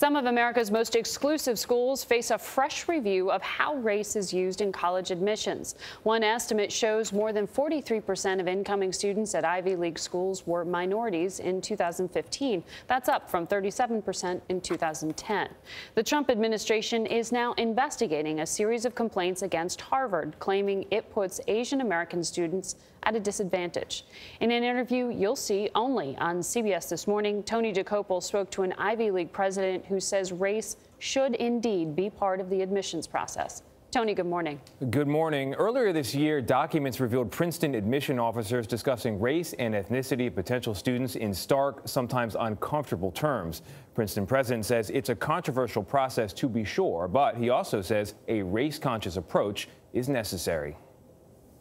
Some of America's most exclusive schools face a fresh review of how race is used in college admissions. One estimate shows more than 43% of incoming students at Ivy League schools were minorities in 2015. That's up from 37% in 2010. The Trump administration is now investigating a series of complaints against Harvard, claiming it puts Asian American students at a disadvantage. In an interview you'll see only on CBS This Morning, Tony Dokoupil spoke to an Ivy League president who says race should indeed be part of the admissions process. Tony, good morning. Good morning. Earlier this year, documents revealed Princeton admission officers discussing race and ethnicity of potential students in stark, sometimes uncomfortable terms. Princeton president says it's a controversial process to be sure, but he also says a race-conscious approach is necessary.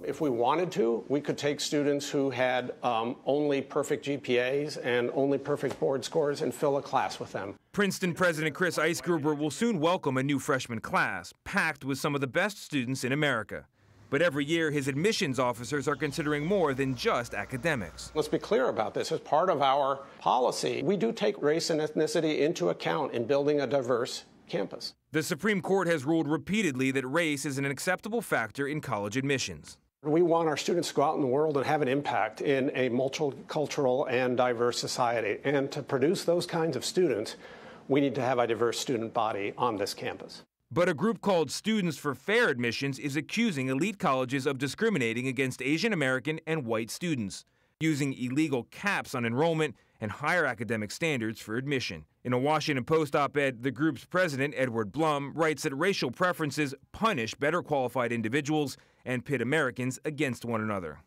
If we wanted to, we could take students who had only perfect GPAs and only perfect board scores and fill a class with them. Princeton President Chris Eisgruber will soon welcome a new freshman class, packed with some of the best students in America. But every year, his admissions officers are considering more than just academics. Let's be clear about this. As part of our policy, we do take race and ethnicity into account in building a diverse campus. The Supreme Court has ruled repeatedly that race is an acceptable factor in college admissions. We want our students to go out in the world and have an impact in a multicultural and diverse society. And to produce those kinds of students, we need to have a diverse student body on this campus. But a group called Students for Fair Admissions is accusing elite colleges of discriminating against Asian American and white students, using illegal caps on enrollment and higher academic standards for admission. In a Washington Post op-ed, the group's president, Edward Blum, writes that racial preferences punish better qualified individuals and pit Americans against one another.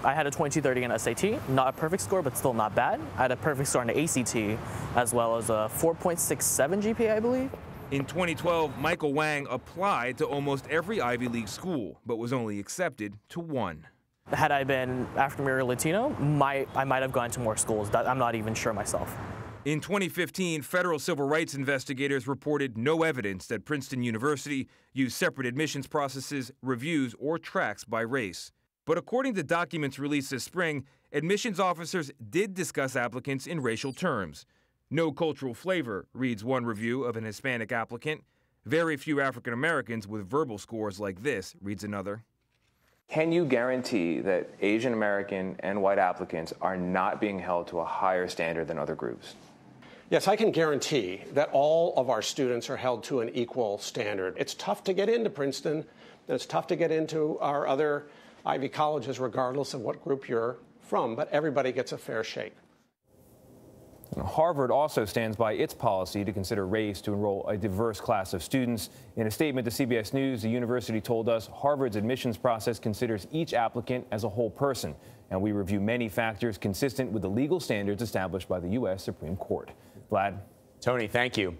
I had a 2230 in SAT, not a perfect score, but still not bad. I had a perfect score in the ACT, as well as a 4.67 GPA, I believe. In 2012, Michael Wang applied to almost every Ivy League school, but was only accepted to one. Had I been African American or Latino, I might have gone to more schools. I'm not even sure myself. In 2015, federal civil rights investigators reported no evidence that Princeton University used separate admissions processes, reviews, or tracks by race. But according to documents released this spring, admissions officers did discuss applicants in racial terms. No cultural flavor, reads one review of an Hispanic applicant. Very few African Americans with verbal scores like this, reads another. Can you guarantee that Asian American and white applicants are not being held to a higher standard than other groups? Yes, I can guarantee that all of our students are held to an equal standard. It's tough to get into Princeton, and it's tough to get into our other Ivy colleges, regardless of what group you're from, but everybody gets a fair shake. Harvard also stands by its policy to consider race to enroll a diverse class of students. In a statement to CBS News, the university told us Harvard's admissions process considers each applicant as a whole person, and we review many factors consistent with the legal standards established by the U.S. Supreme Court. Vlad? Tony, thank you.